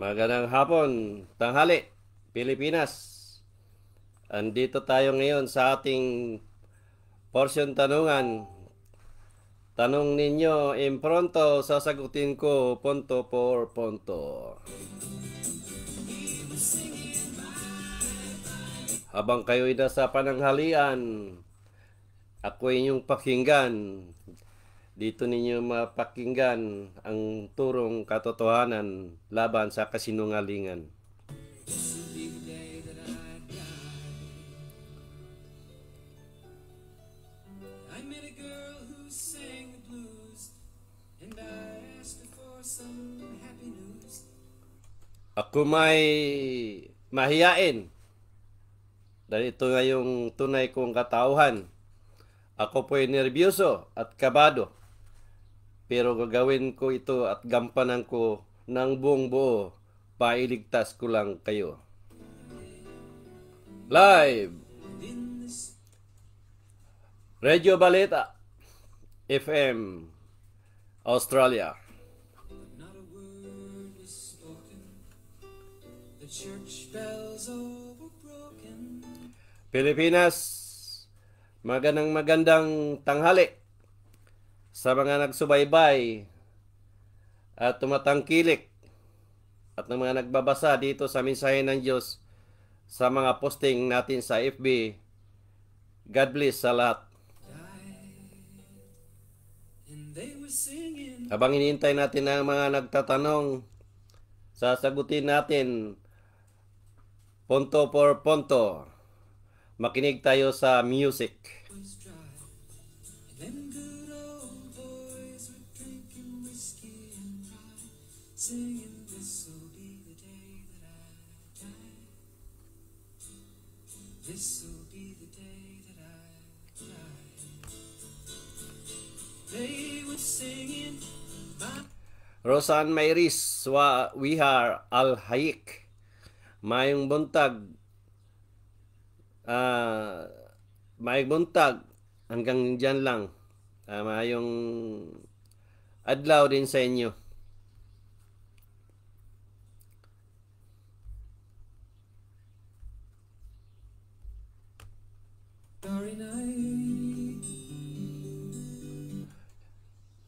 Magandang hapon, tanghali, Pilipinas. Andito tayo ngayon sa ating portion tanungan. Tanong ninyo impronto, sasagutin ko punto por punto. Habang kayo'y nasa pananghalian, ako inyong pakinggan. Dito ninyo mapakinggan ang turong katotohanan laban sa kasinungalingan. Ako may mahiyain. Dahil ito nga yung tunay kong katauhan. Ako po'y nervyoso at kabado. Pero gagawin ko ito at gampanan ko ng buong buo. Pailigtas ko lang kayo. Live! Radio Baleta FM Australia. Pilipinas, magandang tanghali sa mga nagsubaybay at tumatangkilik at ng mga nagbabasa dito sa mensahe ng Diyos sa mga posting natin sa FB. God bless sa lahat. Habang hinihintay natin ang mga nagtatanong, sasagutin natin punto por punto. Makinig tayo sa music. Rosan Mayris wa Wihar Al-Hayik. Mayong buntag. Mayong buntag. Hanggang dyan lang. Mayong adlaw din sa inyo.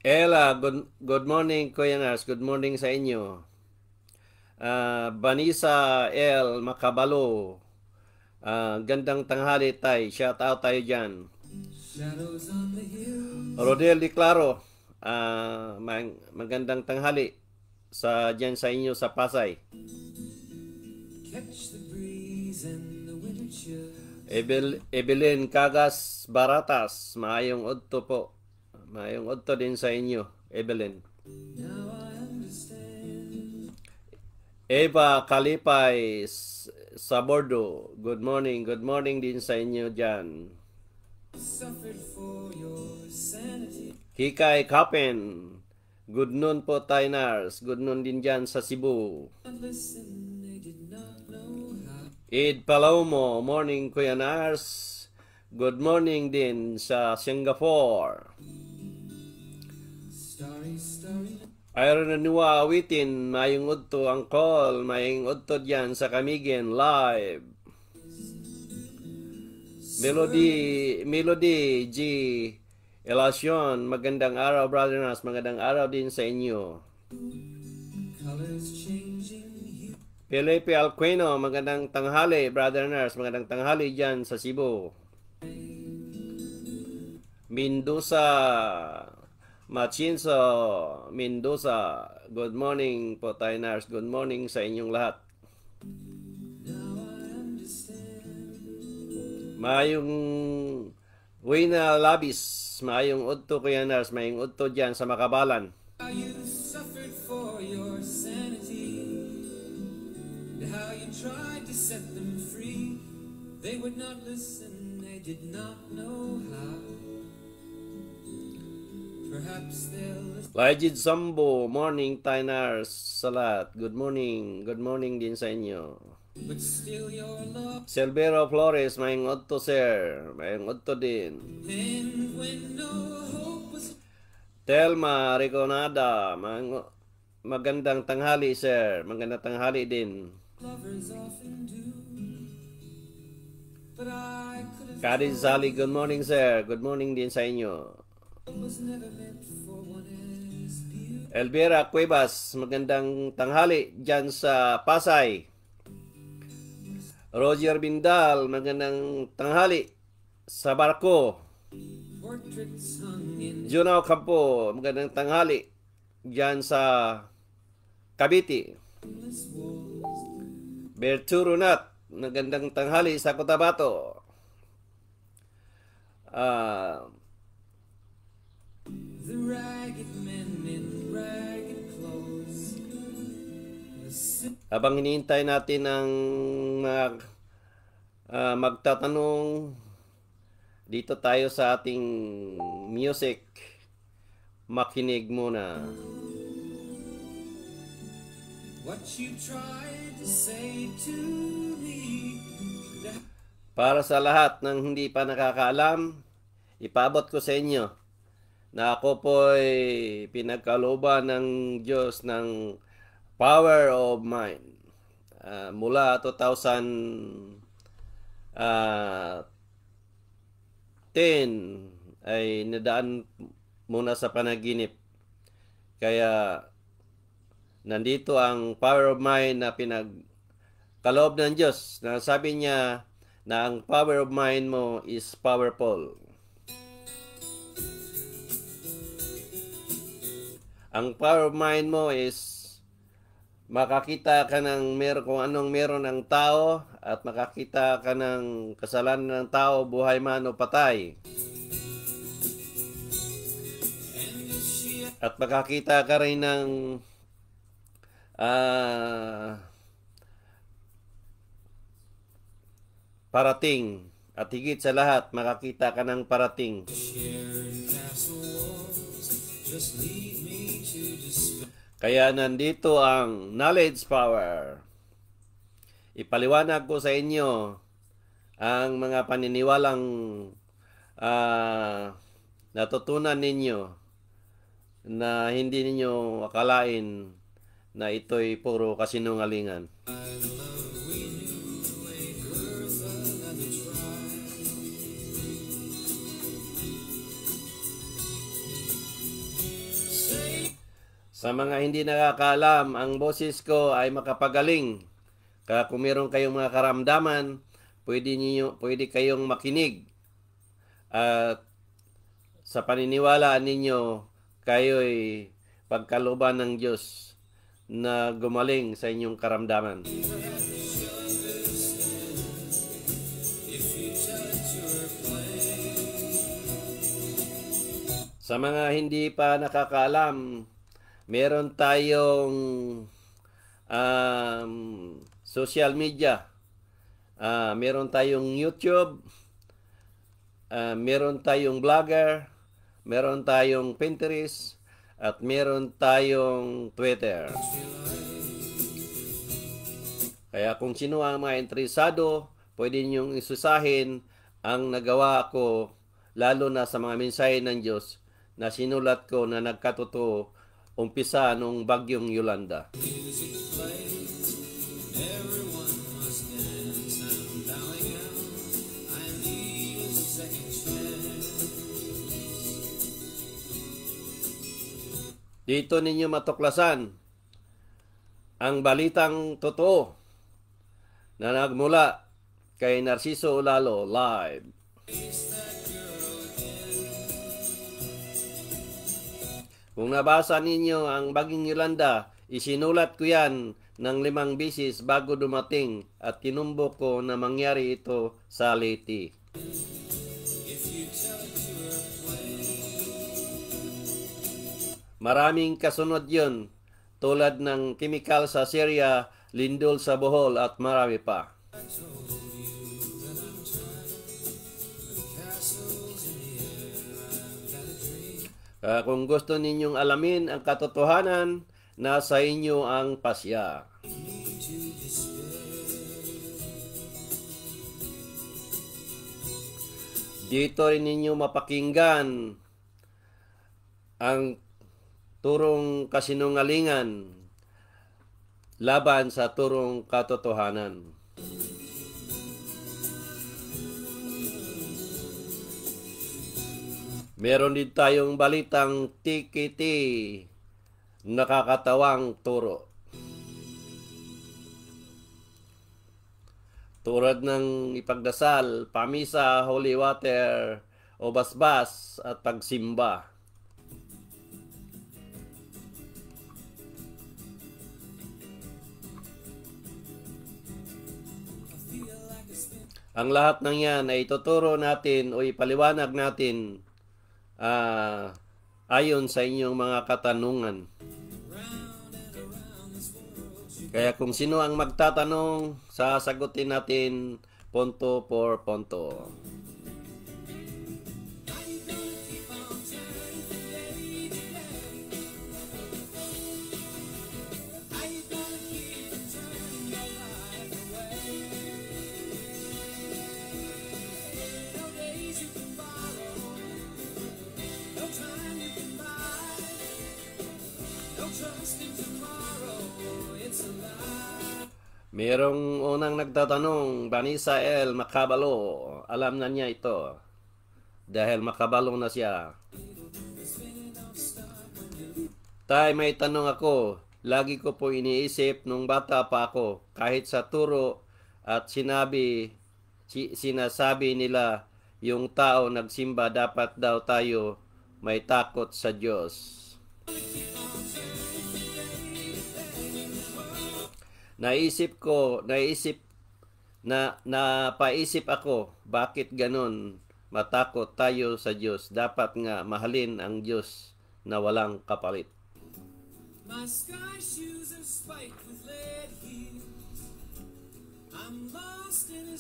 Ella, good morning, Kuya Nars. Good morning sa inyo. Vanessa L. Macabalo. Gandang tanghali tayo. Shout out tayo dyan. Rodel Di Claro. Magandang tanghali dyan sa inyo sa Pasay. Evelyn Cagas Baratas. Maayong udto po. Mayong udto din sa inyo, Evelyn. Eva Kalipay sa Bordo. Good morning din sa inyo dyan. Hikay Kapen. Good noon po, Tainars. Good noon din dyan sa Cebu. Ed Palomo. Morning, Kuya Nars. Good morning din sa Singapore. Iron na nuwa awitin, mayong udto ang call, mayong udto dyan sa Kamigen live. Melody G. Elacion, magandang araw, Brother Nas, magandang araw din sa inyo. Felipe Alquino, magandang tanghali, Brother Nas, magandang tanghali dyan sa Cebu. Mendoza Machinso, Mendoza. Good morning po, Tainars. Good morning sa inyong lahat. Mayong Wina Labis. Mayong udto, Kuya Nars. Mayong udto dyan sa Makabalan. You suffered for your sanity. How you tried to set them free. They would not listen. They did not know how. Lajid Sambo, morning, Tainars, salat. Good morning din sa inyo. Silvero Flores, mayong udto, sir. Mayong udto din. Telma Riconada, magandang tanghali, sir. Magandang tanghali din. Lovers often do, but I could have Kadin Sally, good morning, sir. Good morning din sa inyo. was never meant for one as beautiful. Elvira Cuevas, magandang tanghali dyan sa Pasay. Roger Bindal, magandang tanghali sa Barco. Portraits hung in Junao Campo, magandang tanghali dyan sa Cavite. endless walls. Berturo Nat, magandang tanghali sa Cotabato. The ragged men in ragged clothes. The Habang hinihintay natin ang mga magtatanong, dito tayo sa ating music. Makinig muna. what you tried to say to me. Para sa lahat ng hindi pa nakakaalam, ipaabot ko sa inyo na ako po'y pinagkalooban ng Diyos ng power of mind. Mula 2010 ay nadaan muna sa panaginip. Kaya nandito ang power of mind na pinagkaloob ng Diyos. Na sabi niya na ang power of mind mo is powerful. Ang power of mind mo is makakita ka ng kung anong meron ng tao at makakita ka ng kasalanan ng tao, buhay man o patay. At makakita ka rin ng parating. At higit sa lahat, makakita ka ng parating. Shared castle walls just lead me to despair. Kaya nandito ang knowledge power. Ipaliwanag ko sa inyo ang mga paniniwalang natutunan ninyo na hindi ninyo akalain na ito'y puro kasinungalingan. Sa mga hindi nakakaalam, ang boses ko ay makapagaling. Kaya kung meron kayong mga karamdaman, pwede kayong makinig. At sa paniniwala ninyo, kayo'y pagkalooban ng Diyos na gumaling sa inyong karamdaman. Sa mga hindi pa nakakaalam, meron tayong social media. Meron tayong YouTube, meron tayong vlogger, meron tayong Pinterest, at meron tayong Twitter. Kaya kung sino ang mga interesado, pwede niyong isusahin ang nagawa ko, lalo na sa mga mensahe ng Diyos na sinulat ko na nagkatotoo umpisa nung bagyong Yolanda. Dito ninyo matuklasan ang balitang totoo na nagmula kay Narciso Ulalo live. Kung nabasa ninyo ang Bagyong Yolanda, isinulat ko yan ng 5 bisis bago dumating at tinumbok ko na mangyari ito sa Leyte. Maraming kasunod yun, tulad ng chemical sa Syria, lindol sa Bohol at marami pa. Kung gusto ninyong alamin ang katotohanan, nasa inyo ang pasya. Dito rin ninyo mapakinggan ang turong kasinungalingan laban sa turong katotohanan. Meron din tayong balitang tikiti, nakakatawang turo. Tulad ng ipagdasal, pamisa, holy water, o basbas at pagsimba. Ang lahat ng yan ay ituturo natin o ipaliwanag natin ayon sa inyong mga katanungan. Kaya kung sino ang magtatanong, sasagutin natin punto por punto. Merong unang nagtatanong, Vanessa L. Makabalo. Alam na niya ito. Dahil makabalo na siya. Tay, may tanong ako. Lagi ko po iniisip nung bata pa ako. Kahit sa turo at sinasabi nila yung tao nagsimba dapat daw tayo may takot sa Diyos. Napaisip ako, bakit ganon matakot tayo sa Diyos? Dapat nga mahalin ang Diyos na walang kapalit. My sky shoes are spiked with lead heels. I'm lost in a...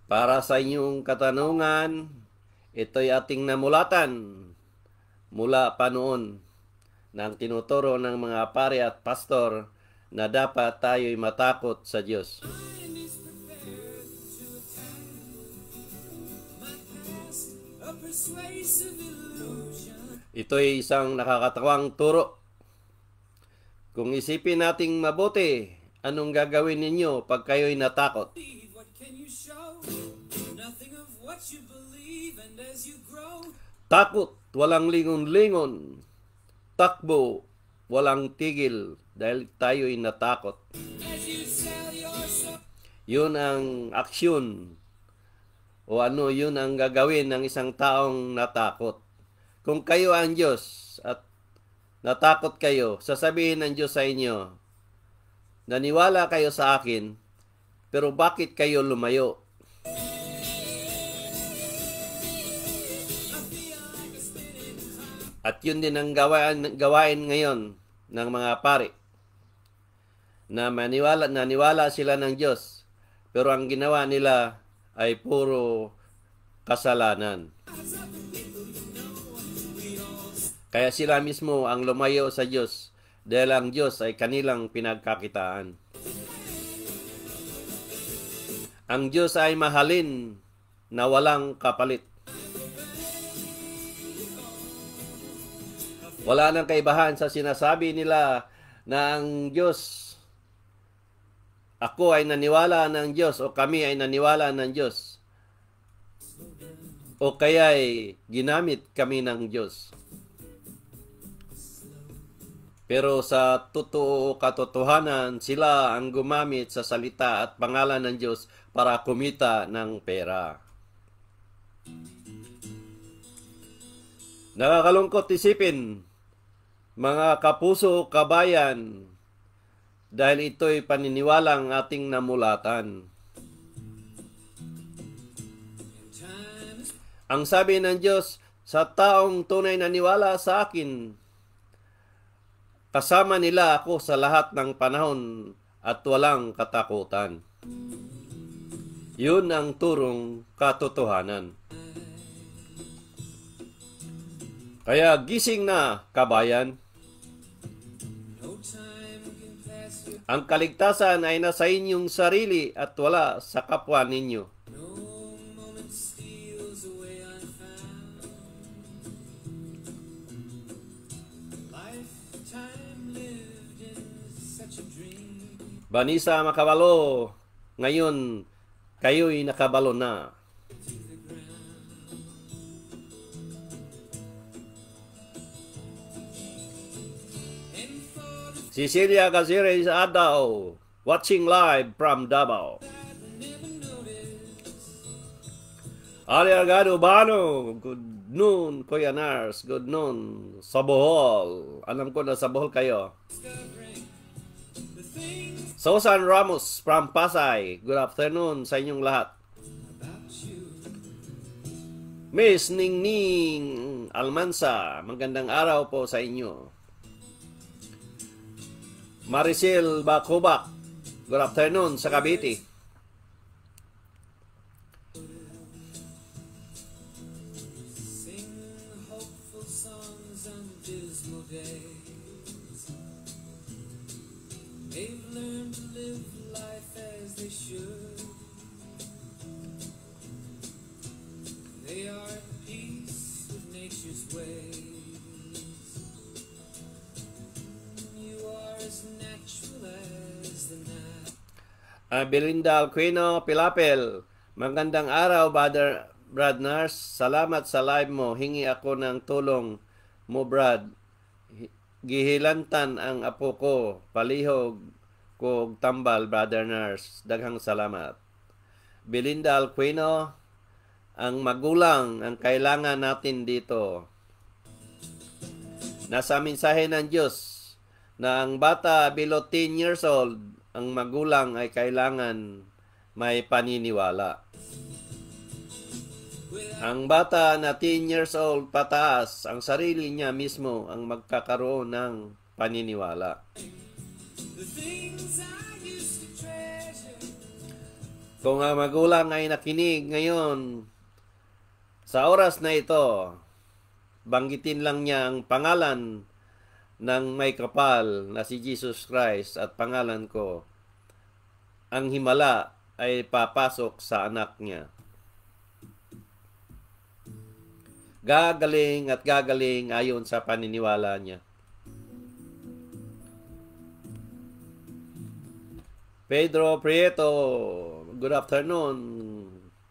Para sa inyong katanungan, ito'y ating namulatan mula pa noon ng tinuturo ng mga pare at pastor na dapat tayo'y matakot sa Diyos. Ito'y isang nakakatawang turo. Kung isipin nating mabuti, anong gagawin ninyo pag kayo'y natakot? Takot, walang lingon-lingon. Takbo, walang tigil dahil tayo'y natakot. Yun ang aksyon o yun ang gagawin ng isang taong natakot. Kung kayo ang Diyos at natakot kayo, sasabihin ng Diyos sa inyo, naniwala kayo sa akin, pero bakit kayo lumayo? At yun din ang gawain ngayon ng mga pari na naniwala sila ng Diyos, pero ang ginawa nila ay puro kasalanan. Kaya sila mismo ang lumayo sa Diyos dahil ang Diyos ay kanilang pinagkakitaan. Ang Diyos ay mahalin na walang kapalit. Wala nang kaibahan sa sinasabi nila na ang Diyos, ako ay naniwala ng Diyos o kami ay naniwala ng Diyos o kaya ay ginamit kami ng Diyos. Pero sa totoo katotohanan, sila ang gumamit sa salita at pangalan ng Diyos para kumita ng pera. Nakakalungkot isipin, mga kapuso, kabayan, dahil ito'y paniniwalang ating namulatan. Ang sabi ng Diyos, sa taong tunay na niwala sa akin, kasama nila ako sa lahat ng panahon at walang katakutan. Yun ang turong katotohanan. Kaya gising na, kabayan. Ang kaligtasan ay nasa inyong sarili at wala sa kapwa ninyo. Vanessa Makabalo, ngayon kayo'y nakabalo na. Cecilia Caceres Adaw, watching live from Davao. Ali Argado Bano, good noon, Kuya Nars, good noon. Sa Bohol, alam ko na sa Bohol kayo. Susan Ramos from Pasay, good afternoon sa inyong lahat. Miss Ningning Almansa, magandang araw po sa inyo. Maricel Bakubak, good afternoon sa Cavite. Sing hopeful songs on dismal days. They've learned to live life as they should. They are at peace with nature's ways. You are as natural as the night. Belinda Alquino Pilapel, magandang araw, Brad Nars. Salamat sa live mo. Hingi ako ng tulong mo, Brad. Gihilantan ang apo ko. Palihog ko og tambal, Brother Nars. Daghang salamat. Belinda Alquino, ang magulang ang kailangan natin dito. Nasa mensahe ng Diyos na ang bata below 10 years old, ang magulang ay kailangan may paniniwala. Ang bata na 10 years old pataas, ang sarili niya mismo ang magkakaroon ng paniniwala. The things I used to treasure. Kung ang magulang ay nakinig ngayon, sa oras na ito, banggitin lang niya ang pangalan ng may kapal na si Jesus Christ at pangalan ko, ang himala ay papasok sa anak niya. Gagaling at gagaling ayon sa paniniwala niya. Pedro Prieto, good afternoon,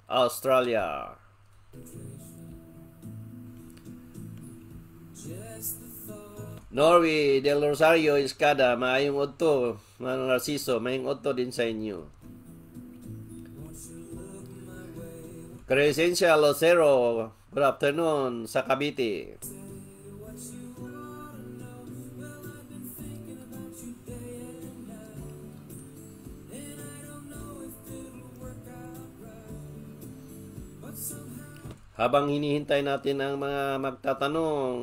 Australia. Norway del Rosario Escada, maayong udto, Manong Narciso, maayong udto din sa inyo. Crescencia Lucero, good afternoon sa Cavite. Habang hinihintay natin ang mga magtatanong,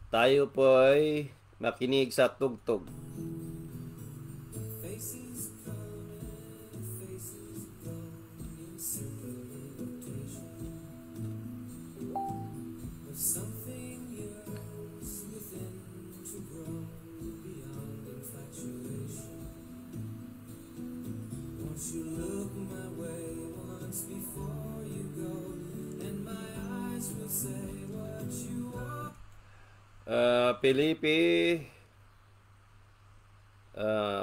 tayo po ay makinig sa tugtog. Faces coming, faces going in circular rotation. But something yearns within to grow beyond infatuation. Won't you look my way once before you go, and my eyes will say what you want.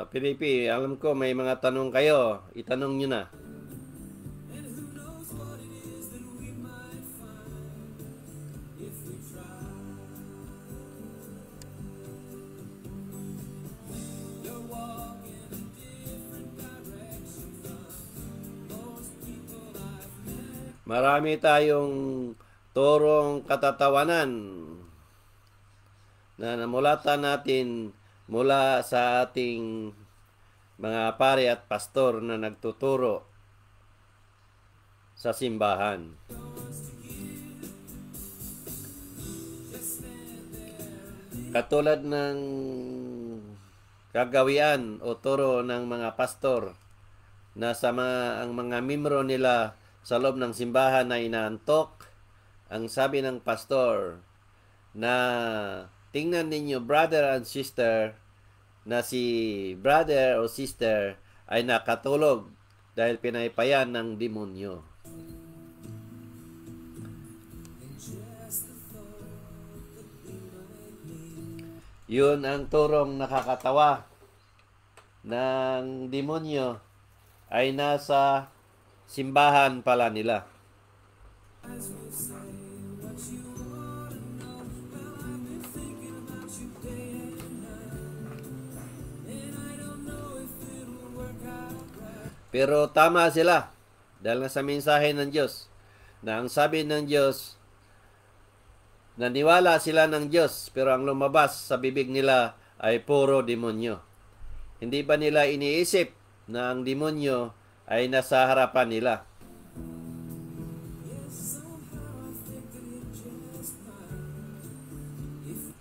Pilipi, alam ko may mga tanong kayo. Itanong nyo na. And who knows what it is that we might find if we try. You're walking a different direction from most people I've met. Marami tayong turong katatawanan na namulatan natin mula sa ating mga pare at pastor na nagtuturo sa simbahan. Katulad ng kagawian o turo ng mga pastor na ang mga membro nila sa loob ng simbahan na inaantok, ang sabi ng pastor na tingnan ninyo, brother and sister, na si brother o sister ay nakatulog dahil pinaypayan ng demonyo. Yun ang turong nakakatawa ng demonyo ay nasa simbahan pala nila. Pero tama sila dahil sa mensahe ng Diyos na ang sabi ng Diyos, naniwala sila ng Diyos pero ang lumabas sa bibig nila ay puro demonyo. Hindi ba nila iniisip na ang demonyo ay nasa harapan nila?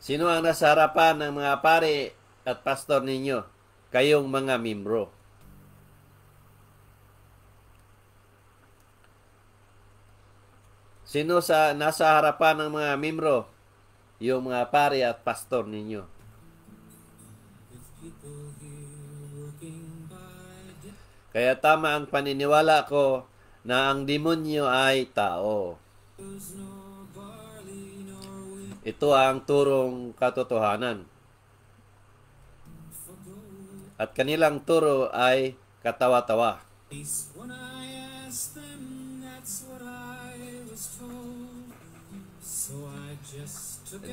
Sino ang nasa harapan ng mga pare at pastor ninyo? Kayong mga membro. Sino sa nasa harapan ng mga membro? Yung mga pare at pastor ninyo. Kaya tama ang paniniwala ko na ang demonyo ay tao. Ito ang turong katotohanan. At kanilang turo ay katawa-tawa.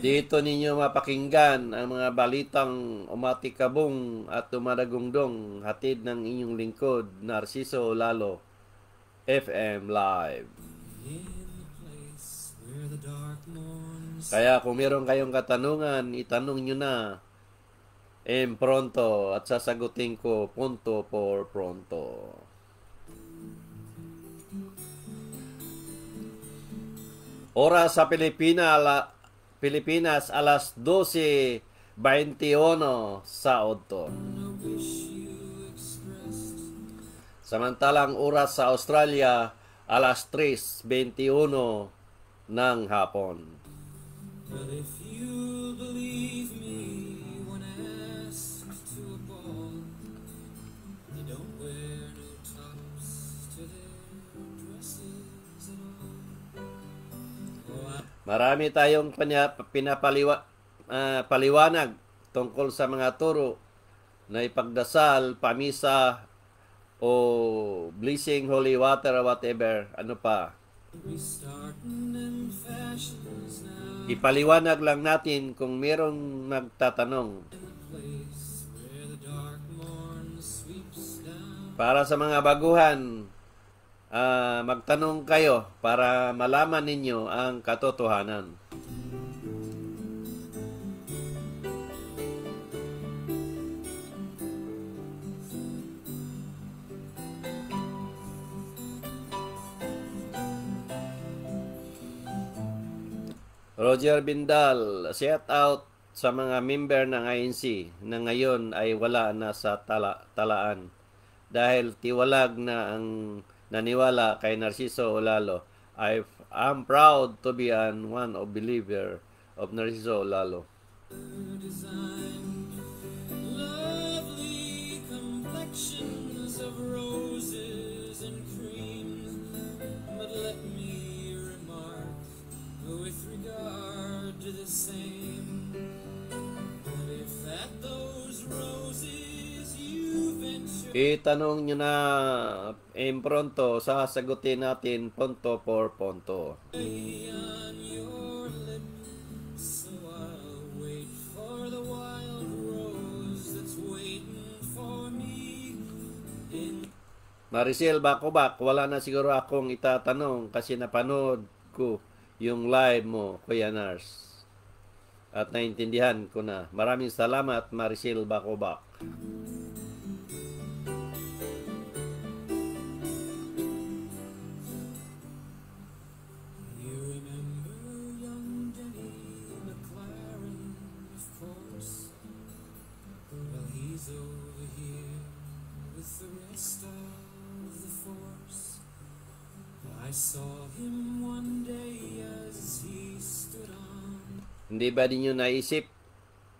Dito ninyo mapakinggan ang mga balitang umatikabong at umadagungdong hatid ng inyong lingkod, Narciso Olalo, FM Live. Kaya kung meron kayong katanungan, itanong nyo na pronto at sasagutin ko punto por pronto. Oras sa Pilipinas alas 12:21 sa Odto. Samantalang oras sa Australia alas 3:21 ng hapon. But if you believe me when asked to a ball, they don't wear no tops to their dresses at all. Marami tayong paliwanag tungkol sa mga turo na ipagdasal, pamisa, o blessing, holy water, or whatever. Ano pa? Ipaliwanag lang natin kung merong magtatanong. Para sa mga baguhan, magtanong kayo para malaman ninyo ang katotohanan. Roger Bindal, shout out sa mga member ng INC na ngayon ay wala na sa talaan dahil tiwalag na ang naniwala kay Narciso Olalo. I'm proud to be one of believer of Narciso Olalo. Lovely complexions of roses and creams, but let me remark with regard to the same, but if at those roses you venture, Itanong nyo na pronto, sasagutin natin punto por punto. on your lip, so I'll wait for the wild rose that's waiting for me in. Maricel Bacobak, wala na siguro akong itatanong kasi napanood ko yung live mo, Kuya Nars. At naintindihan ko na. Maraming salamat, Maricel Bacobak. You remember young Denny McLaren, of course. Well, he's over here with the rest of the force. I saw him one day as he stood on. Hindi ba ninyo naisip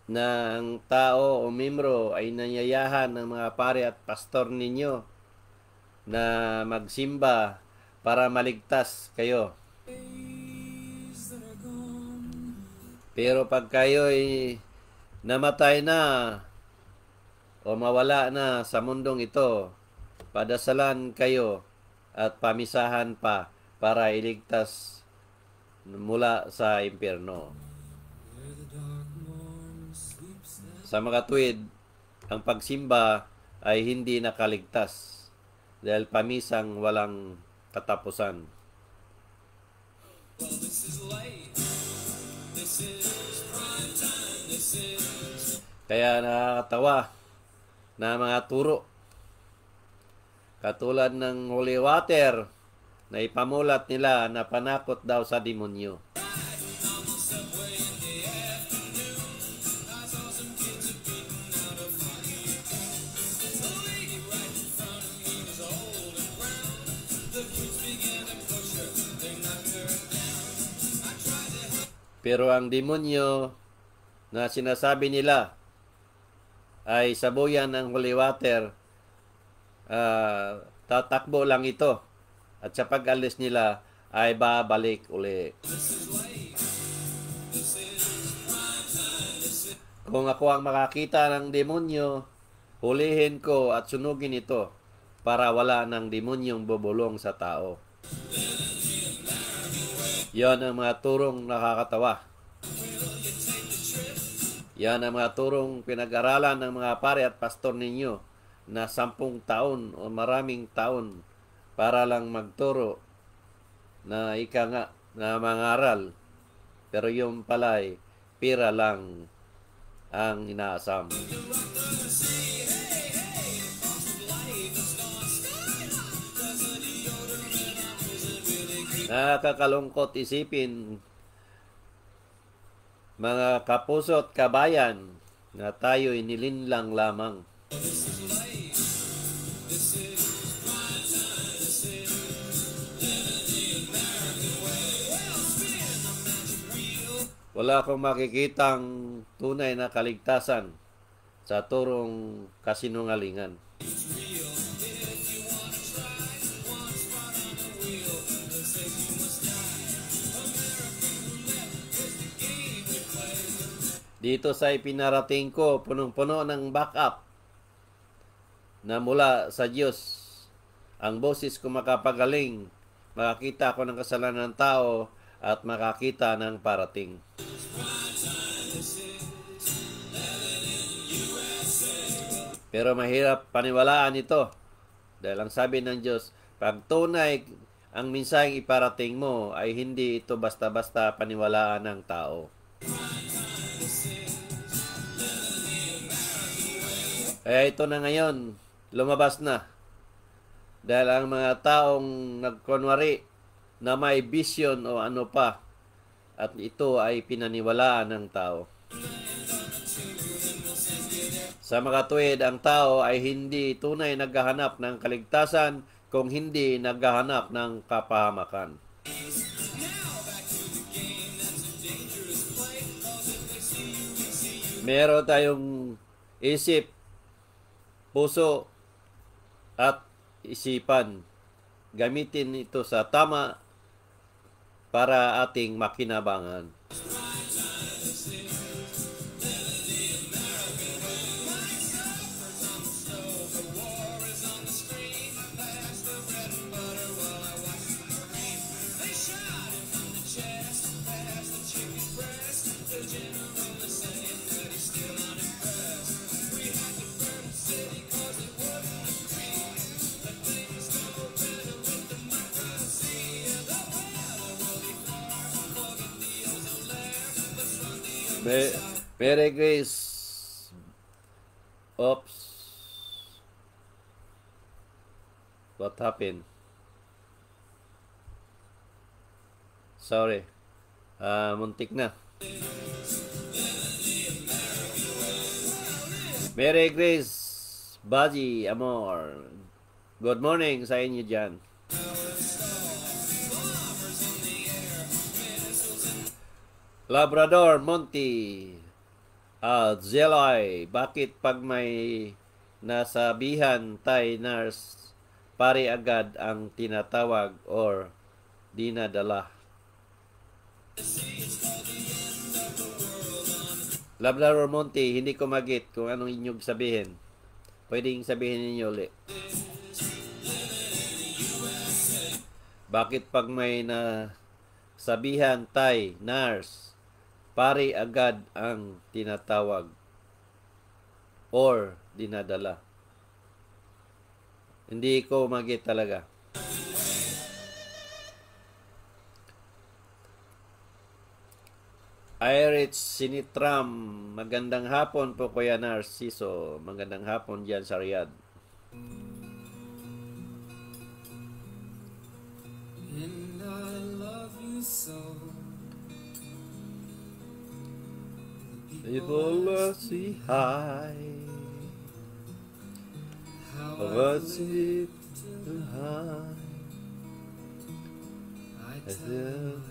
na ang tao o membro ay nanyayahan ng mga pare at pastor ninyo na magsimba para maligtas kayo? Days that are gone, Pero pag kayo ay namatay na, o mawala na sa mundong ito, padasalan kayo at pamisahan pa para iligtas mula sa impyerno. Where the dark morn sleeps now. Sa mga tuwid, ang pagsimba ay hindi nakaligtas dahil pamisang walang katapusan. Well, this is late. This is prime time. This is Kaya nakakatawa na mga turo katulad ng holy water na ipamulat nila na panakot daw sa demonyo. on the subway in the afternoon. I saw some kids are beating out a funny tune. The lady right in front of me was old and brown. The kids began to push her. They knocked her down. I tried to help. Pero ang demonyo na sinasabi nila ay sabuyan ng holy water, tatakbo lang ito. At sa pag-alis nila ay babalik uli. Kung ako ang makakita ng demonyo, hulihin ko at sunugin ito para wala ng demonyong bubulong sa tao. Yan ang mga turong nakakatawa. Yan ang mga turong pinag-aralan ng mga pare at pastor ninyo na 10 taon o maraming taon para lang magturo na ika nga na mangaral. Pero yung pala ay pira lang ang inaasam. Nakakalungkot isipin, mga kapuso at kabayan, na tayo inilinlang lamang. Wala akong makikitang tunay na kaligtasan sa turong kasinungalingan. Dito sa ipinarating ko, punong-puno ng backup na mula sa Diyos. Ang boses ko makapagaling, makakita ko ng kasalanan ng tao at makakita ng parating. Pero mahirap paniwalaan ito. Dahil ang sabi ng Diyos, pag tunay ang mensaheng iparating mo, ay hindi ito basta-basta paniwalaan ng tao. Kaya ito na ngayon, lumabas na. Dahil ang mga taong nagkunwari na may vision o ano pa, at ito ay pinaniwalaan ng tao. Sa mga tuwid, ang tao ay hindi tunay naghahanap ng kaligtasan kung hindi naghahanap ng kapahamakan. Meron tayong isip, puso, at isipan. Gamitin ito sa tama para ating makinabangan. Mary Grace. Oops. What happened? Sorry. Muntik na. Mary Grace Baji Amor. Good morning sa inyo dyan. Labrador Monty. Zelay, bakit pag may nasabihan Thai nurse, pare agad ang tinatawag or dinadala? Labrador Monty, hindi ko magit kung anong inyong sabihin. Pwedeng sabihin ninyo ulit. Bakit pag may na sabihan Tay, Nars, pare agad ang tinatawag or dinadala? Hindi ko magit talaga. Irich Sinitram, magandang hapon po Kuya Narciso. Magandang hapon diyan sa Riyadh. And I love you so. People say hi. How What's it to hi? I I tell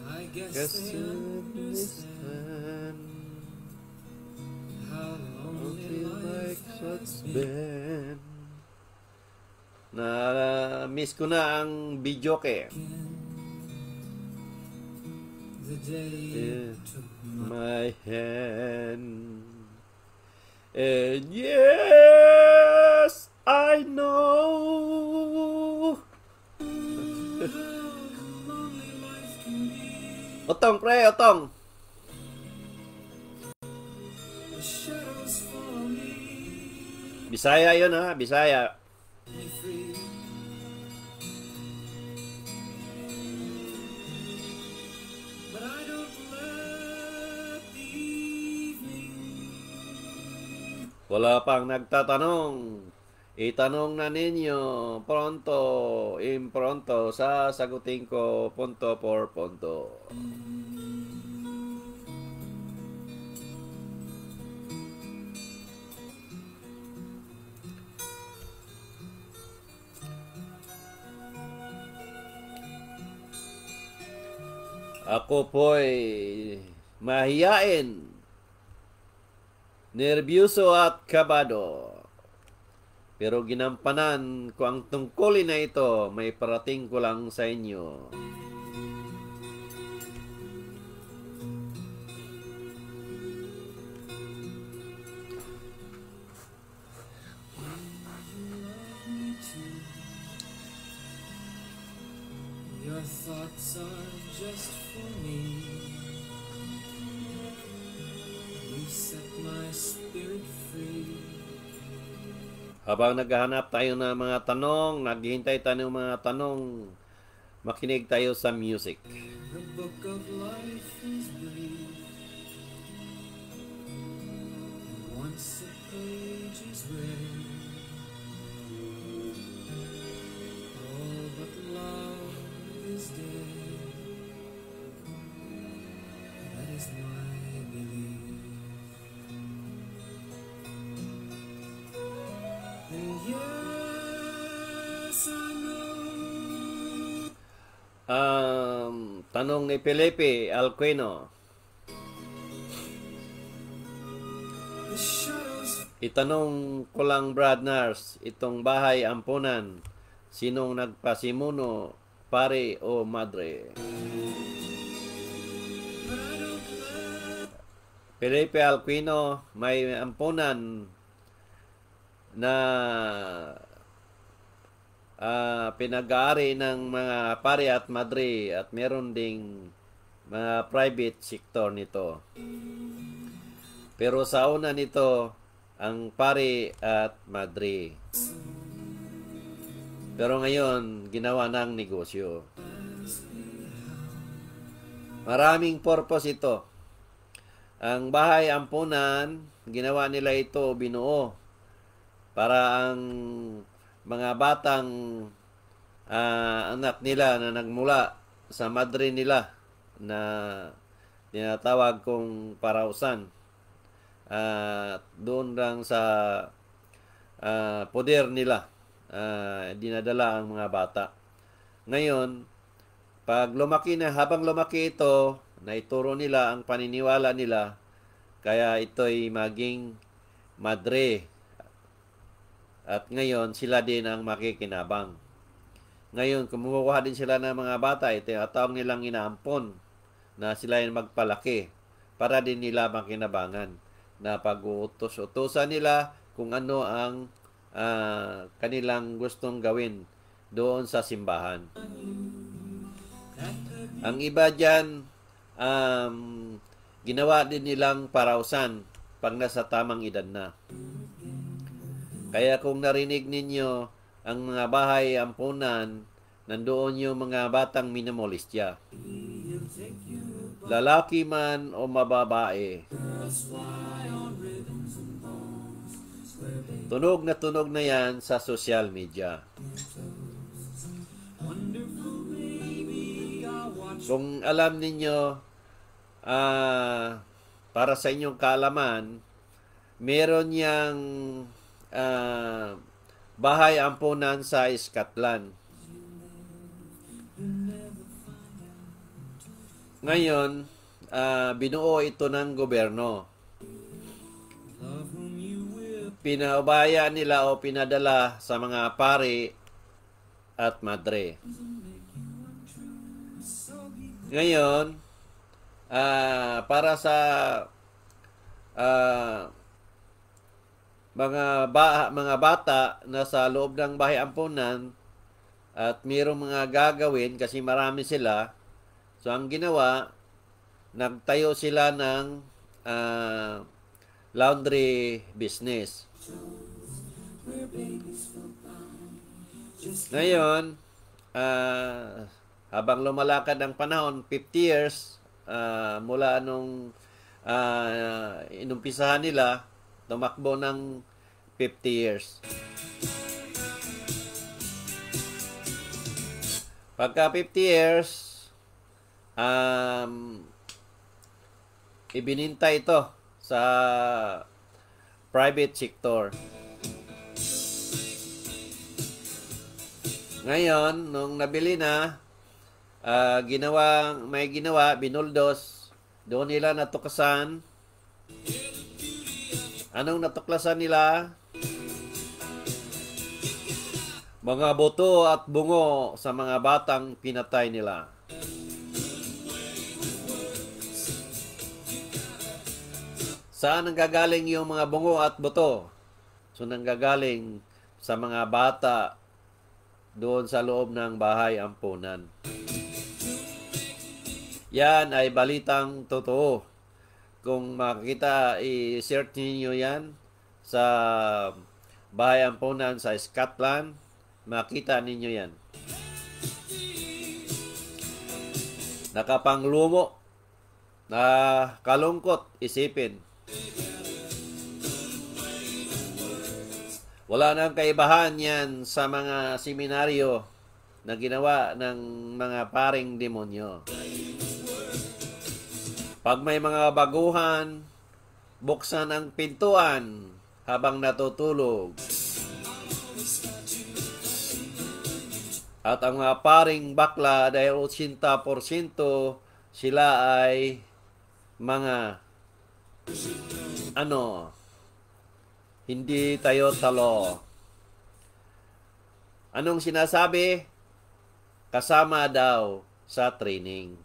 I guess guess they understand how lonely life has been. Na-miss ko na ang video ke. The day Yeah. you took My hand. And yes, I know. lonely life can be. Otong, pre, otong. The shadows follow me Bisaya yun ha, Bisaya. free. But I don't let the evening Wala pang nagtatanong. Itanong na ninyo pronto, impronto, sasagutin ko punto por punto. Ako po'y mahiyain, nerbyoso at kabado. Pero ginampanan ko ang tungkulin na ito, may parating ko lang sa inyo. Your thoughts are just for me. You set my spirit free. Habang naghahanap tayo ng mga tanong, naghihintay tayo ng mga tanong, makinig tayo sa music. The book of life is brief. Once a page is read, all but love is dead. That is my belief. And yes, I know. Tanong ni Felipe Alquino. The shadows Itanong ko lang Brad Nars, itong bahay ampunan, sinong nagpasimuno, pare o madre? but I don't let Felipe Alquino, may ampunan na pinag-aari ng mga pare at madre at meron ding mga private sector nito. Pero sa una nito, ang pare at madre. Pero ngayon, ginawa ng negosyo. Maraming purpose ito. Ang bahay ampunan, ginawa nila ito binuo para ang mga batang anak nila na nagmula sa madre nila na tinatawag kong parausan. Doon lang sa poder nila dinadala ang mga bata. Ngayon, pag lumaki na, habang lumaki ito, naituro nila ang paniniwala nila, kaya ito'y maging madre. At ngayon, sila din ang makikinabang. Ngayon, kumukuha din sila ng mga bata, ito yung atawag nilang inaampon na sila yung magpalaki para din nila makinabangan. na pag-uutos-utosan nila kung ano ang kanilang gustong gawin doon sa simbahan. Ang iba dyan, ginawa din nilang parausan pag nasa tamang edad na. Kaya kung narinig ninyo ang mga bahay ampunan, nandoon yung mga batang minamolestya. Lalaki man o mababae. Tunog na yan sa social media. Kung alam ninyo, para sa inyong kaalaman, meron yang bahay ampunan sa Scotland. Ngayon, binuo ito ng gobyerno. Pinaubaya nila o pinadala sa mga pari at madre. Ngayon, para sa mga bata na sa loob ng bahay ampunan at mayroong mga gagawin kasi marami sila, so ang ginawa, nagtayo sila ng laundry business. Ngayon, habang lumalakad ang panahon, 50 years mula nung inumpisahan nila, tumakbo ng 50 years. Pagka 50 years, ibininta ito sa private sector. Ngayon, nung nabili na, may ginawa, binuldos, doon nila natuklasan. Anong natuklasan nila? Mga buto at bungo sa mga batang pinatay nila. Saan nanggagaling yung mga bungo at buto? So, nanggagaling sa mga bata doon sa loob ng bahay ampunan. Yan ay balitang totoo. Kung makikita, i-search niyo yan sa bahay ampunan sa Scotland, makita ninyo yan. Nakapanglumo, na kalungkot isipin. Wala nang kaibahan yan sa mga seminaryo na ginawa ng mga paring demonyo. Pag may mga baguhan, buksan ang pintuan habang natutulog. At ang mga paring bakla, dahil 80% sila ay mga hindi tayo talo. Anong sinasabi? Kasama daw sa training.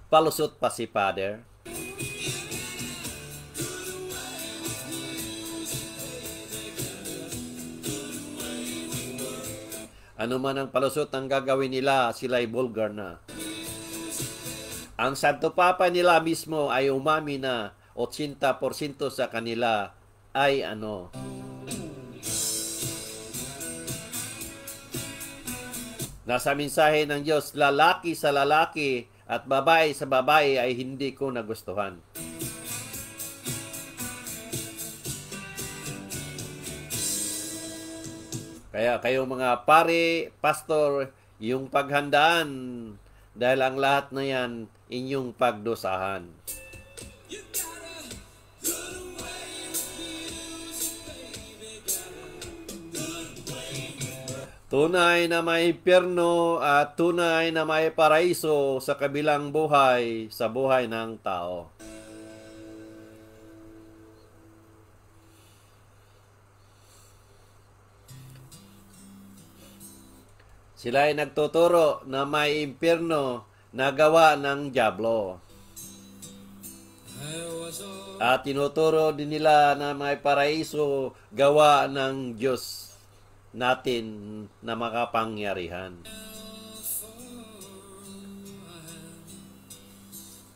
Palusot pa si Father. Ano man ang palusot ang gagawin nila, sila'y vulgar na. Ang Santo Papa nila mismo ay umami na 80% sa kanila ay nasa mensahe ng Diyos, lalaki sa lalaki at babae sa babae ay hindi ko nagustuhan. Kaya kayong mga pare, pastor, yung paghandaan dahil ang lahat na yan inyong pagdusahan. Tunay na may impyerno at tunay na may paraiso sa kabilang buhay, sa buhay ng tao. Sila ay nagtuturo na may impyerno na gawa ng dyablo. I was all At tinuturo din nila na may paraiso gawa ng Diyos natin na makapangyarihan.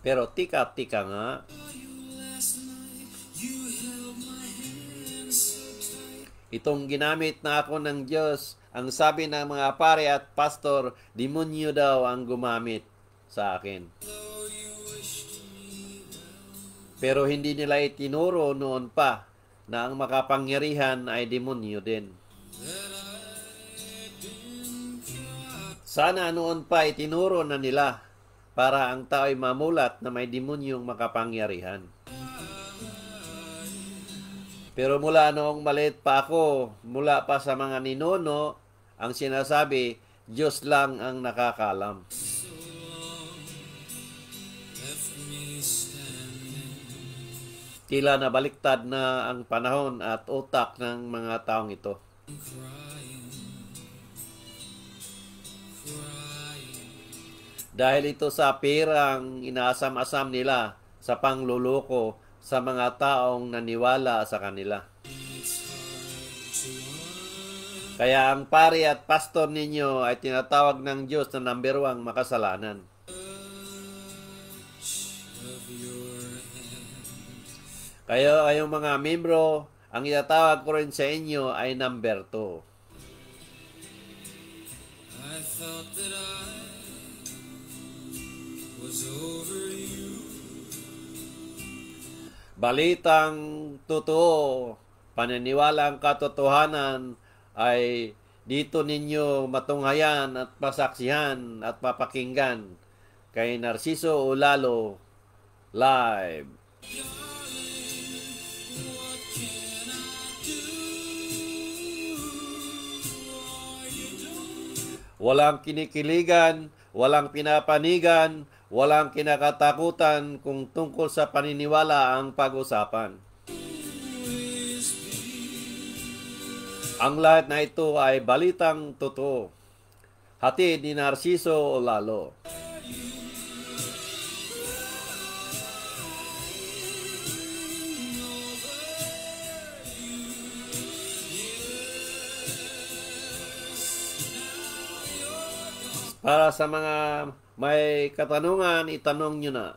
Pero tika-tika nga, last night. You held my hand so tight. itong ginamit na ako ng Diyos, ang sabi ng mga pare at pastor, demonyo daw ang gumamit sa akin. Though you wished me well. Pero hindi nila itinuro noon pa na ang makapangyarihan ay demonyo din. That I'd been caught. Sana noon pa itinuro na nila para ang tao'y mamulat na may demonyong makapangyarihan. Pero mula noong maliit pa ako, mula pa sa mga ninuno, ang sinasabi, Diyos lang ang nakakalam. So long. Left me standing. Tila nabaliktad na ang panahon at utak ng mga taong ito. Crying. Dahil ito sa perang inaasam-asam nila sa pangluloko sa mga taong naniwala sa kanila. Kaya ang pari at pastor ninyo ay tinatawag ng Diyos na number 1 makasalanan. Of your hand. Kaya kayong mga membro, ang itatawag ko rin sa inyo ay number 2. I thought that I was over you. Balitang totoo, paniniwalang katotohanan ay dito ninyo matunghayan at pasaksihan at papakinggan kay Narciso Olalo live. What can I do? You don't. Walang kinikiligan, walang pinapanigan, walang kinakatakutan kung tungkol sa paniniwala ang pag-usapan. Ang lahat na ito ay balitang totoo. Hatid ni Narciso Olalo. Para sa mga may katanungan, itanong nyo na.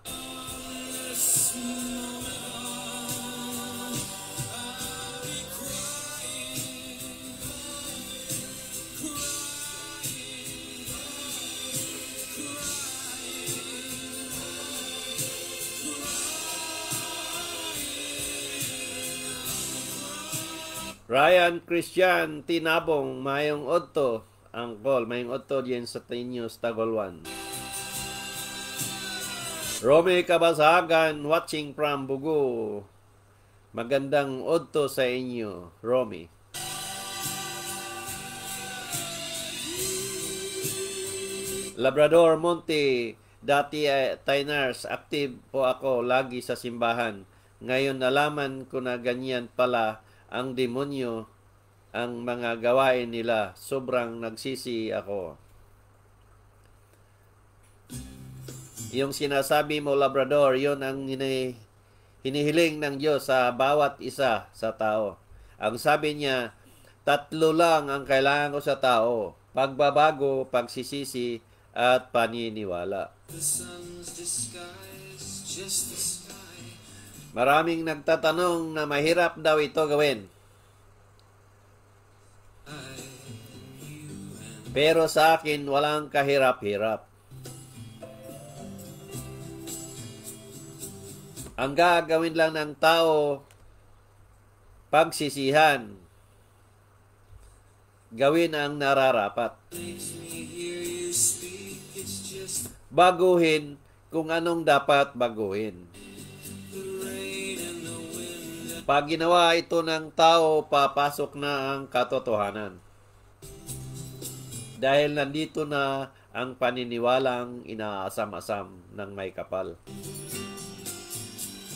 Ryan Christian Tinabong, mayong odto. Angkol, mayong odto diyan sa News Tagolwan. Romy Kabasagan, watching from Bugo. Magandang odto sa inyo, Romy. Labrador Monte, dati Tainars, active po ako lagi sa simbahan. Ngayon nalaman ko na ganyan pala ang demonyo ang mga gawain nila. Sobrang nagsisi ako. Yung sinasabi mo, Labrador, yon ang hinihiling ng Diyos sa bawat isa sa tao. Ang sabi niya, 3 lang ang kailangan ko sa tao: pagbabago, pagsisisi, at paniniwala. The sun's disguise, just the sky. Maraming nagtatanong na mahirap daw ito gawin. Pero sa akin, walang kahirap-hirap. Ang gagawin lang ng tao, pagsisihan. Gawin ang nararapat. Makes me hear you speak, it's just Baguhin kung anong dapat baguhin. the rain and the wind. Pag ginawa ito ng tao, papasok na ang katotohanan. Dahil nandito na ang paniniwalang inaasam-asam ng may kapal.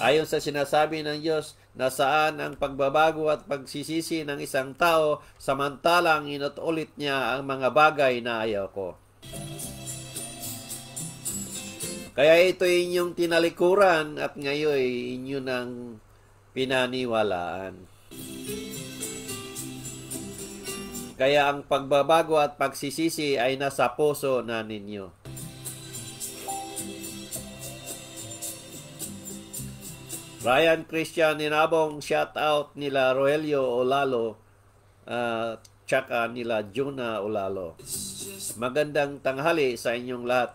Ayon sa sinasabi ng Diyos, nasaan ang pagbabago at pagsisisi ng isang tao samantalang inutulit niya ang mga bagay na ayaw ko. Kaya ito inyong tinalikuran at ngayon inyo nang pinaniwalaan. Kaya ang pagbabago at pagsisisi ay nasa puso na ninyo. Ryan Christian Ninabong, shout out nila Rogelio Olalo, tsaka nila Jonah Olalo. Magandang tanghali sa inyong lahat.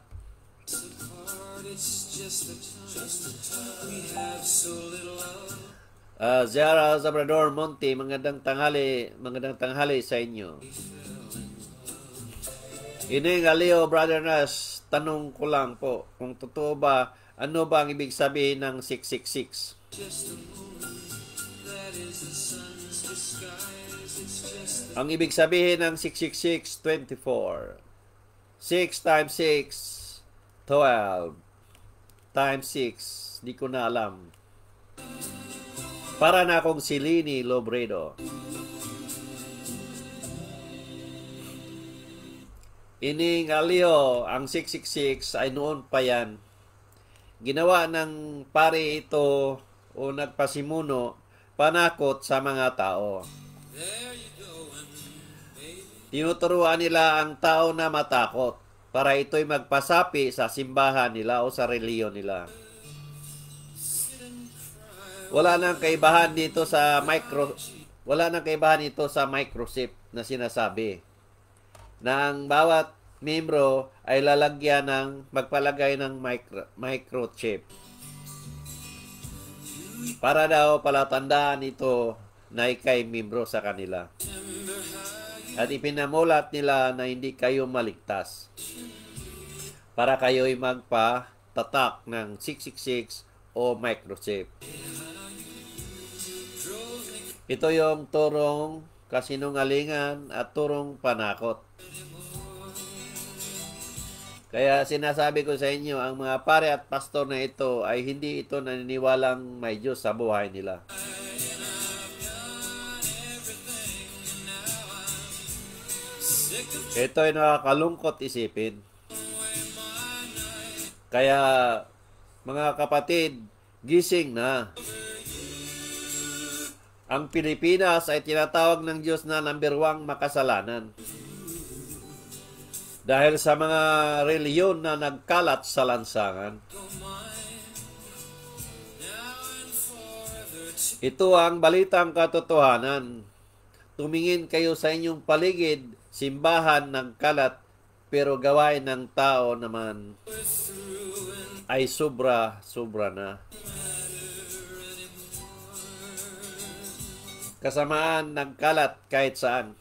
Zara Zabrador Monte, magandang tanghali sa inyo. Ining Aleo Brother Nas, tanong ko lang po, kung totoo ba, ano ba ang ibig sabihin ng 666? Ang ibig sabihin ng 666, 24. 6 times 6, 12. Times 6, di ko na alam. Para na akong si Lini Lobredo. Ining Alio, ang 666 ay noon pa yan. Ginawa ng pare ito o nagpasimuno panakot sa mga tao. Tinuturuan nila ang tao na matakot para ito'y magpasapi sa simbahan nila o sa reliyon nila. Wala nang kaibahan ito sa microchip na sinasabi na ang bawat membro ay lalagyan ng magpalagay ng microchip para daw palatandaan ito na ikay membro sa kanila. At ipinamulat nila na hindi kayo maligtas para kayo'y magpatatak ng 666 o microchip. Ito yung turong kasinungalingan at turong panakot. Kaya sinasabi ko sa inyo, ang mga pare at pastor na ito ay hindi ito naniniwalang may Diyos sa buhay nila. Ito ay nakakalungkot isipin. Kaya mga kapatid, gising na. Ang Pilipinas ay tinatawag ng Diyos na number 1 makasalanan. Dahil sa mga reliyon na nagkalat sa lansangan. Ito ang balitang katotohanan. Tumingin kayo sa inyong paligid, simbahan ng kalat, pero gawain ng tao naman ay sobra na. Kasamaan ng kalat kahit saan.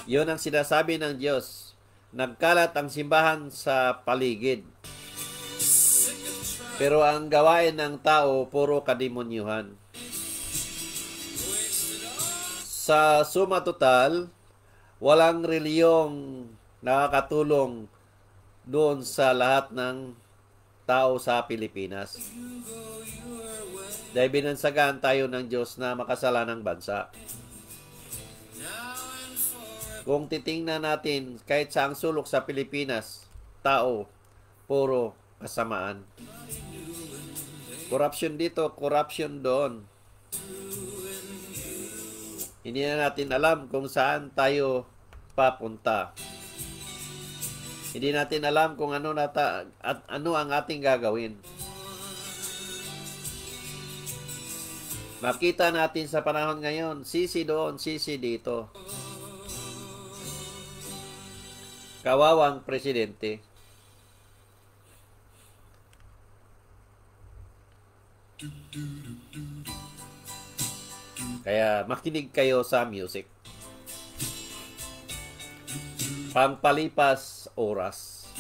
Yun ang sinasabi ng Diyos. Nagkalat ang simbahan sa paligid. Pero ang gawain ng tao, puro kademonyuhan. Sa suma total, walang reliyong nakakatulong doon sa lahat ng tao sa Pilipinas. Dahil binansagan tayo ng Diyos na makasalanang bansa. Kung titingnan natin, kahit sa ang sulok sa Pilipinas, tao, puro kasamaan. Corruption dito, corruption doon. Hindi na natin alam kung saan tayo papunta. Hindi natin alam kung ano ang ating gagawin. Makita natin sa panahon ngayon, sisi doon, sisi dito. Kawawang presidente. Kaya makinig kayo sa music. Pampalipas oras.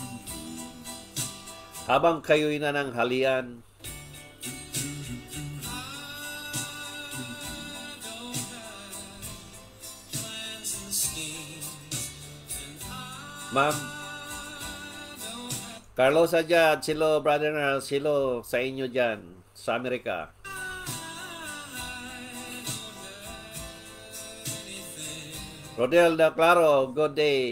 Habang kayo'y nananghalian, Ma'am Carlos Adjad, silo brother na silo sa inyo dyan sa Amerika. Rodel De Claro, good day.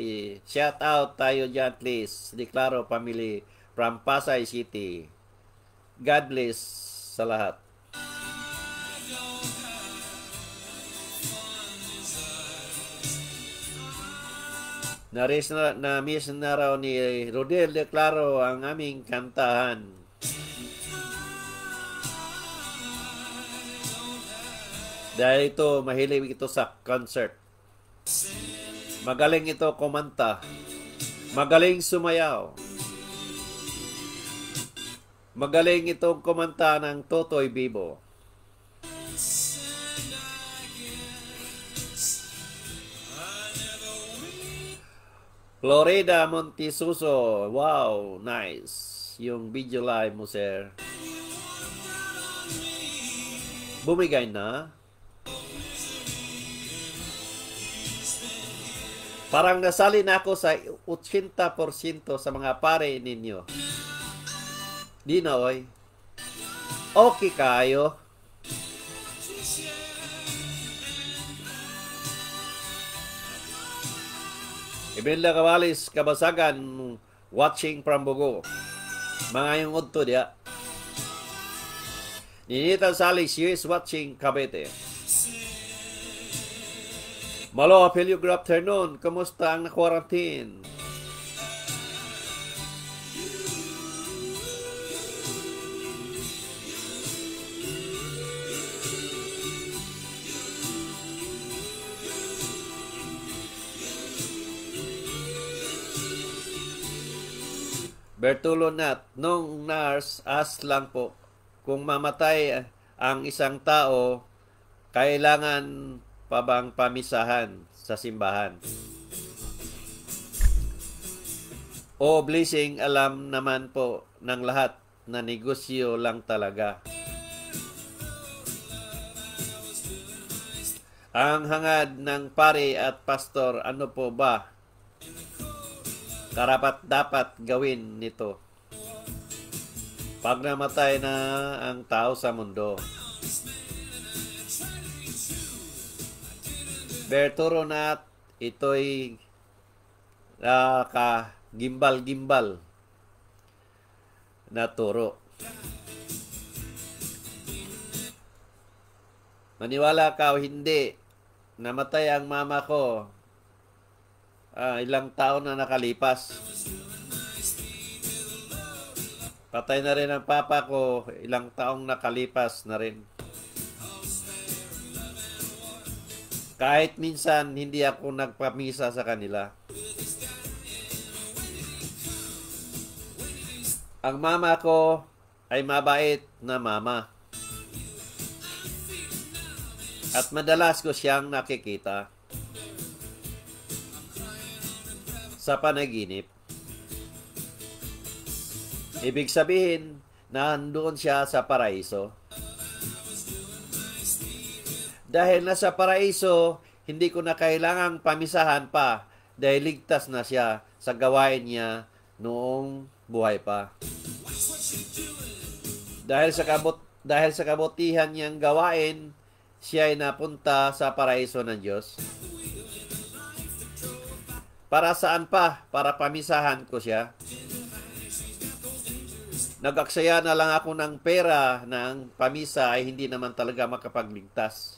Shout out tayo dyan, please. De Claro family from Pasay City. God bless sa lahat. Na-miss na raw ni Rodel De Claro ang aming kantahan. Dahil ito, mahilig ito sa concert. Magaling ito kumanta. Magaling sumayaw. Magaling itong kumanta ng Totoy Bibo. Florida Montisuso. Wow, nice. Yung video live mo, sir. Bumigay na. Parang nasali na ako sa 80% sa mga pare ninyo. Di na, oy. Okay kayo. Ibenla Kawalis, Kabasagan, watching from Bugo. Mga yung udto diya. Ninita Salis, US watching Cavite. Malo, Apelio, good afternoon. Kamusta ang na-quarantine? Bertulo Nat, nung nurse, as lang po, kung mamatay ang isang tao, kailangan pa bang pamisahan sa simbahan? O blessing, alam naman po ng lahat na negosyo lang talaga. Ang hangad ng pare at pastor, ano po ba karapat dapat gawin nito pag namatay na ang tao sa mundo? Berturo na ito'y gimbal-gimbal na turo. Maniwala ka o hindi, namatay ang mama ko, ilang taon na nakalipas. Patay na rin ang papa ko, ilang taong nakalipas na rin. Kahit minsan hindi ako nagpamisa sa kanila. Ang mama ko ay mabait na mama. At madalas ko siyang nakikita sa panaginip. Ibig sabihin, nandoon siya sa paraiso. Dahil nasa paraiso, hindi ko na kailangang pamisahan pa dahil ligtas na siya sa gawain niya noong buhay pa. Dahil sa kabutihan niyang gawain, siya ay napunta sa paraiso ng Diyos. Para saan pa? Para pamisahan ko siya. Nag-aksaya na lang ako ng pera na ang pamisa ay hindi naman talaga makapagligtas.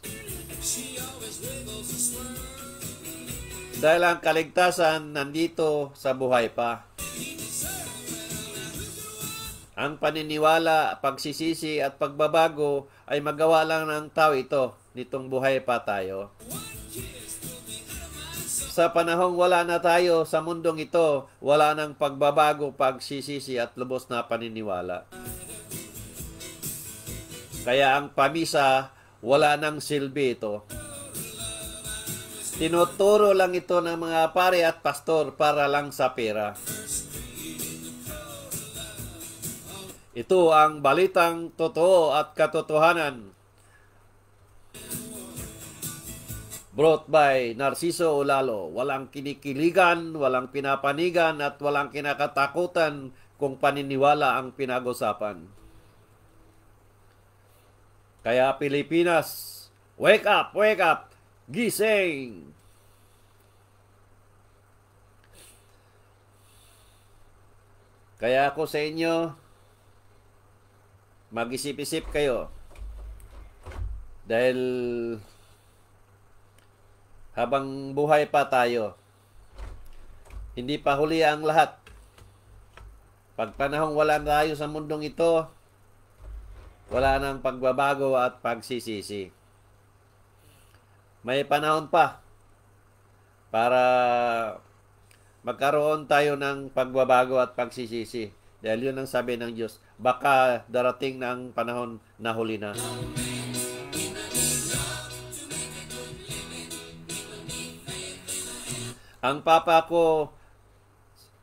Dahil ang kaligtasan nandito sa buhay pa. Ang paniniwala, pagsisisi at pagbabago ay magawa lang ng tao ito nitong buhay pa tayo. Sa panahong wala na tayo sa mundong ito, wala nang pagbabago, pagsisisi at lubos na paniniwala. Kaya ang pamisa, wala nang silbi ito. Tinuturo lang ito ng mga pare at pastor para lang sa pera. Ito ang balitang totoo at katotohanan. Brought by Narciso Olalo. Walang kinikiligan, walang pinapanigan, at walang kinakatakutan kung paniniwala ang pinag-usapan. Kaya Pilipinas, wake up, gising! Kaya ako sa inyo, mag-isip-isip kayo. Dahil habang buhay pa tayo, hindi pa huli ang lahat. Pag panahong wala tayo sa mundong ito, wala nang pagbabago at pagsisisi. May panahon pa para magkaroon tayo ng pagbabago at pagsisisi. Dahil yun ang sabi ng Diyos, baka darating na ang panahon na huli na. Ang papa ko,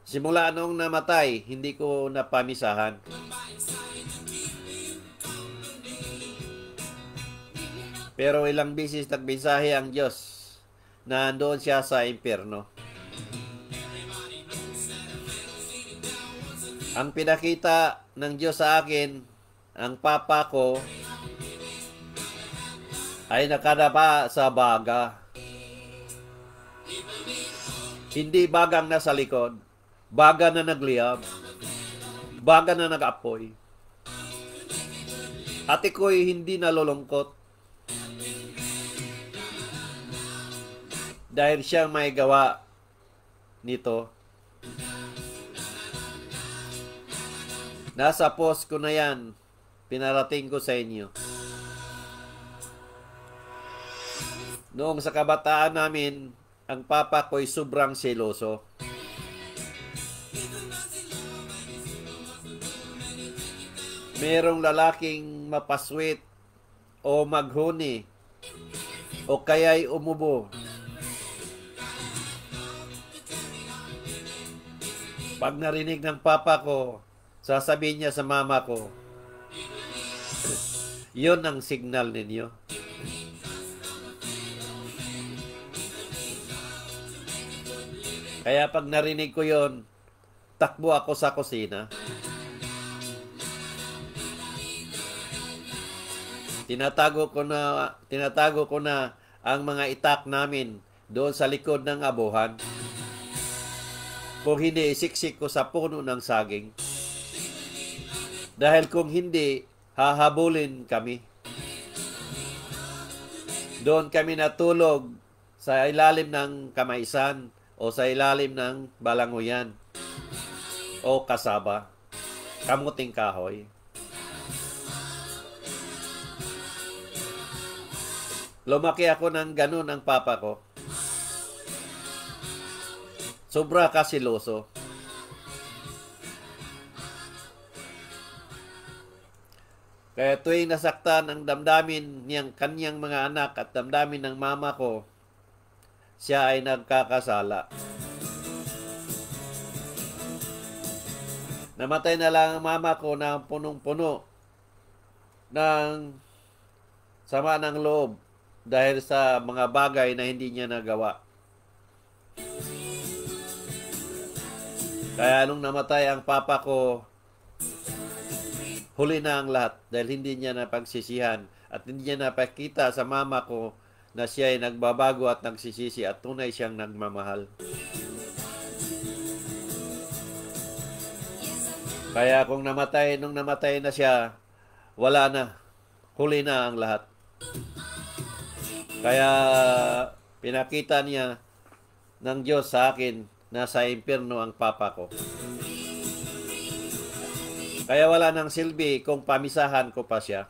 simula noong namatay, hindi ko napamisahan. Pero ilang bisis nagmensahe ang Diyos na andoon siya sa impyerno. Ang pinakita ng Diyos sa akin, ang papa ko ay nakadapa sa baga. Hindi bagang nasa likod, baga na nagliyab, baga na nag-apoy. At iko'y hindi nalulungkot dahil siya may gawa nito. Nasa post ko na yan, pinarating ko sa inyo. Noong sa kabataan namin, ang papa ko'y sobrang seloso. Merong lalaking mapaswit o maghuni o kaya'y umubo. Pag narinig ng papa ko, sasabihin niya sa mama ko, yun ang signal ninyo. Kaya pag narinig ko yon, takbo ako sa kusina. Tinatago ko na ang mga itak namin doon sa likod ng abuhan. Kung hindi, isiksik ko sa puno ng saging. Dahil kung hindi, hahabulin kami. Doon kami natulog sa ilalim ng kamaisan o sa ilalim ng balanguyan o kasaba, kamuting kahoy. Lumaki ako ng ganun ang papa ko. Sobra kasiloso. Kaya tuwing nasaktan ang damdamin niyang kanyang mga anak at damdamin ng mama ko, siya ay nagkakasala. Namatay na lang ang mama ko na punong-puno ng sama ng loob dahil sa mga bagay na hindi niya nagawa. Kaya nung namatay ang papa ko, huli na ang lahat dahil hindi niya napagsisihan at hindi niya napakita sa mama ko na siya ay nagbabago at nagsisisi at tunay siyang nagmamahal. Kaya nung namatay na siya, wala na. Huli na ang lahat. Kaya pinakita niya ng Diyos sa akin na sa impyerno ang papa ko. Kaya wala nang silbi kung pamisahan ko pa siya.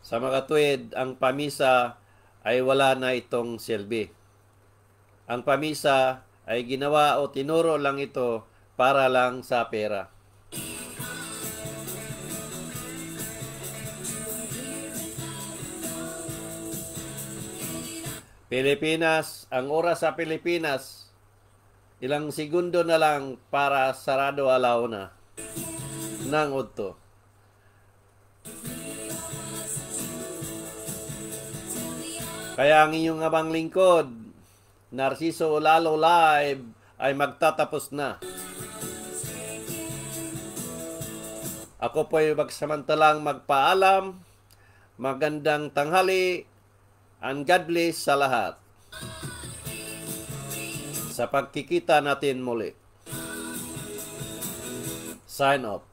Sa mga tuwid, ang pamisa ay wala na itong silbi. Ang pamisa ay ginawa o tinuro lang ito para lang sa pera. Pilipinas, ang oras sa Pilipinas, ilang segundo na lang para sarado alauna ng udto. Kaya ang inyong abang lingkod, Narciso Olalo Live, ay magtatapos na. Ako po ay magsamantalang magpaalam. Magandang tanghali and God bless sa lahat. Sa pagkikita natin muli. Sign off.